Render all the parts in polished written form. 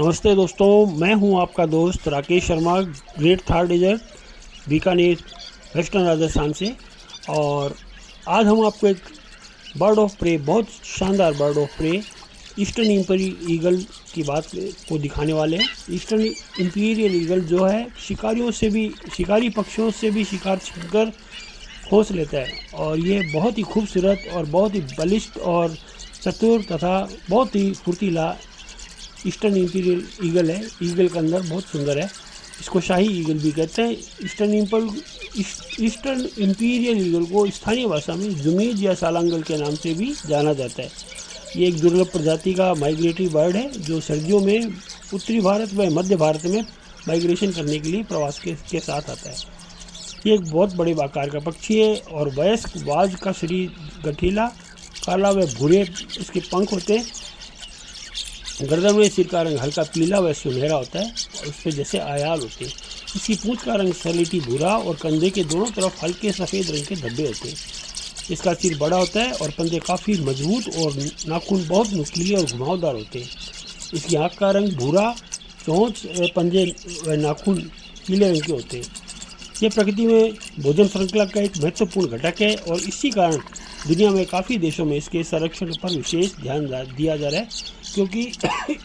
नमस्ते दोस्तों, मैं हूं आपका दोस्त Rakesh Sharma, great Thar desert Bikaner western Rajasthan से। और आज हम आपको एक बर्ड ऑफ प्रे, बहुत शानदार bird of prey eastern imperial eagle की बात को दिखाने वाले हैं। ईस्टर्न इंपीरियल ईगल जो है शिकारी पक्षियों से भी शिकार छीनकर खोस लेता है, और ये बहुत ही खूबसूरत और बहुत ही बलिष्ठ और चतुर तथा बहुत ही फुर्तीला ईस्टर्न इंपीरियल ईगल है। ईगल का अंदर बहुत सुंदर है, इसको शाही ईगल भी कहते हैं। ईस्टर्न इंपीरियल ईगल को स्थानीय भाषा में जुमीज या सालांगल के नाम से भी जाना जाता है। ये एक दुर्लभ प्रजाति का माइग्रेटरी बर्ड है जो सर्दियों में उत्तरी भारत व मध्य भारत में माइग्रेशन करने के लिए प्रवास के साथ आता है। ये एक बहुत बड़े आकार का पक्षी है और वयस्क बाज का शरीर गठीला, काला व भूरे इसके पंख होते हैं। गर्दन में सिर का रंग हल्का पीला व सुनहरा होता है और उस पर जैसे आयाल होते हैं। इसकी पूंछ का रंग सलेटी भूरा और कंधे के दोनों तरफ हल्के सफ़ेद रंग के धब्बे होते हैं। इसका सिर बड़ा होता है और पंजे काफ़ी मजबूत और नाखून बहुत नुकीले और घुमावदार होते हैं। इसकी आँख का रंग भूरा, चोंच पंजे व नाखून पीले रंग के होते हैं। ये प्रकृति में भोजन श्रृंखला का एक महत्वपूर्ण घटक है और इसी कारण दुनिया में काफ़ी देशों में इसके संरक्षण पर विशेष ध्यान दिया जा रहा है, क्योंकि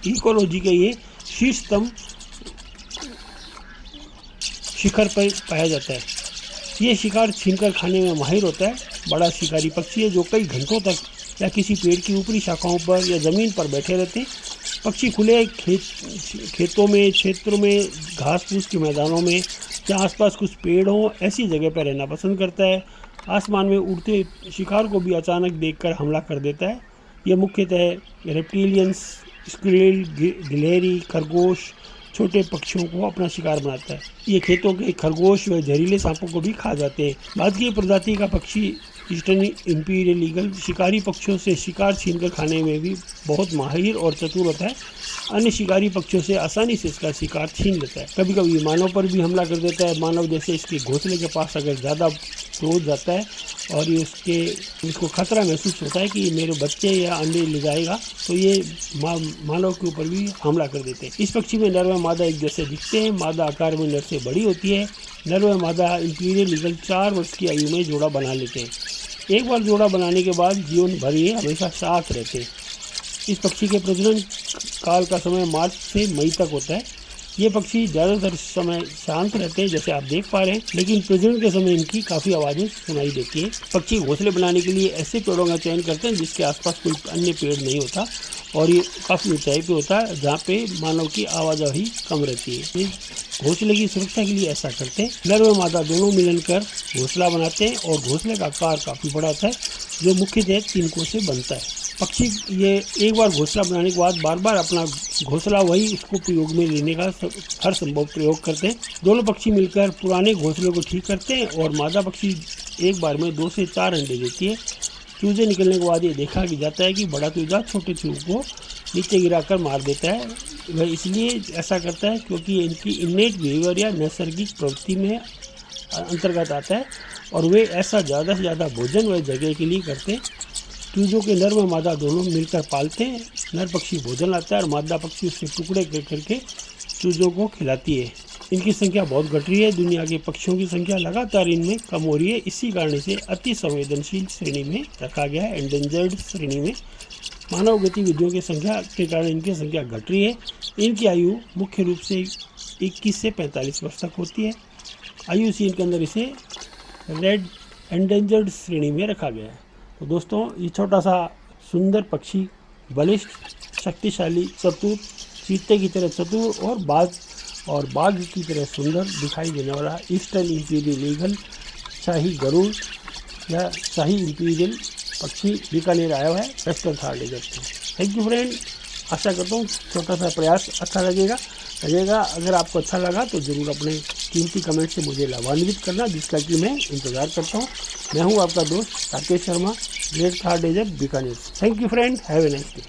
इकोलॉजी के ये शीर्षतम शिखर पर पाया जाता है। ये शिकार छीनकर खाने में माहिर होता है। बड़ा शिकारी पक्षी है जो कई घंटों तक या किसी पेड़ की ऊपरी शाखाओं पर या ज़मीन पर बैठे रहते हैं। पक्षी खुले खेतों में, क्षेत्रों में, घास फूस के मैदानों में जहाँ आसपास कुछ पेड़ हों, ऐसी जगह पर रहना पसंद करता है। आसमान में उड़ते शिकार को भी अचानक देखकर हमला कर देता है। यह मुख्यतः रेप्टिलियंस, स्क्विरल, गिलहरी, खरगोश, छोटे पक्षियों को अपना शिकार बनाता है। ये खेतों के खरगोश व जहरीले सांपों को भी खा जाते हैं। भारतीय प्रजाति का पक्षी ईस्टर्न इंपीरियल ईगल शिकारी पक्षियों से शिकार छीनकर खाने में भी बहुत माहिर और चतुर होता है। अन्य शिकारी पक्षियों से आसानी से इसका शिकार छीन लेता है। कभी कभी मानव पर भी हमला कर देता है। मानव जैसे इसके घोंसले के पास अगर ज़्यादा क्लोज जाता है और ये इसको खतरा महसूस होता है कि ये मेरे बच्चे या अंडे ले जाएगा, तो ये मानव के ऊपर भी हमला कर देते हैं। इस पक्षी में नर व मादा एक जैसे दिखते हैं। मादा आकार में नर से बड़ी होती है। नर व मादा इंपीरियल ईगल 4 वर्ष की आयु में जोड़ा बना लेते हैं। एक बार जोड़ा बनाने के बाद जीवन भर ये हमेशा साथ रहते हैं। इस पक्षी के प्रजनन काल का समय मार्च से मई तक होता है। ये पक्षी ज़्यादातर समय शांत रहते हैं, जैसे आप देख पा रहे हैं, लेकिन प्रजनन के समय इनकी काफ़ी आवाज़ें सुनाई देती हैं। पक्षी घोंसले बनाने के लिए ऐसे पेड़ों का चयन करते हैं जिसके आसपास कोई अन्य पेड़ नहीं होता और ये काफ़ी ऊंचाई पे होता है, जहाँ पे मानव की आवाजाही कम रहती है। ये घोंसले की सुरक्षा के लिए ऐसा करते हैं। नर व मादा दोनों मिलकर घोंसला बनाते हैं और घोंसले का आकार काफ़ी बड़ा होता है जो मुख्यतः तिनकों से बनता है। पक्षी ये एक बार घोंसला बनाने के बाद बार बार अपना घोंसला वही इसको प्रयोग में लेने का हर संभव प्रयोग करते हैं। दोनों पक्षी मिलकर पुराने घोंसले को ठीक करते हैं और मादा पक्षी एक बार में 2 से 4 अंडे देती है। चूजे निकलने के बाद ये देखा जाता है कि बड़ा चूजा छोटे चूजे को नीचे गिराकर मार देता है। वह इसलिए ऐसा करता है क्योंकि इनकी इनेट बिहेवियर या नैसर्गिक प्रवृत्ति में अंतर्गत आता है और वे ऐसा ज़्यादा से ज़्यादा भोजन व जगह के लिए करते हैं। चूजों के नर व मादा दोनों मिलकर पालते हैं। नर पक्षी भोजन लाता है और मादा पक्षी उसके टुकड़े करके चूजों को खिलाती है। इनकी संख्या बहुत घट रही है। दुनिया के पक्षियों की संख्या लगातार इनमें कम हो रही है। इसी कारण इसे अति संवेदनशील श्रेणी में रखा गया है, एंडेंजर्ड श्रेणी में। मानव गतिविधियों की संख्या के कारण इनकी संख्या घट रही है। इनकी आयु मुख्य रूप से 21 से 45 वर्ष तक होती है। IUCN के अंदर इसे रेड एंडेंजर्ड श्रेणी में रखा गया है। तो दोस्तों, ये छोटा सा सुंदर पक्षी, बलिष्ठ, शक्तिशाली, चतुर, चीते की तरह चतुर और बाघ की तरह सुंदर दिखाई देने वाला ईस्टर्न इंपीरियल ईगल, शाही गरुड़ या शाही इंपीरियल पक्षी बीकानेर आया हुआ है वेस्टर्न थार डेजर्ट में। Thank you friend. आशा करता हूँ छोटा सा प्रयास अच्छा लगेगा। अगर आपको अच्छा लगा तो ज़रूर अपने कीमती कमेंट से मुझे लाभान्वित करना, जिसका कि मैं इंतज़ार करता हूँ। मैं हूँ आपका दोस्त Rakesh Sharma, great Thar desert Bikaner. Thank you friend, have a nice day.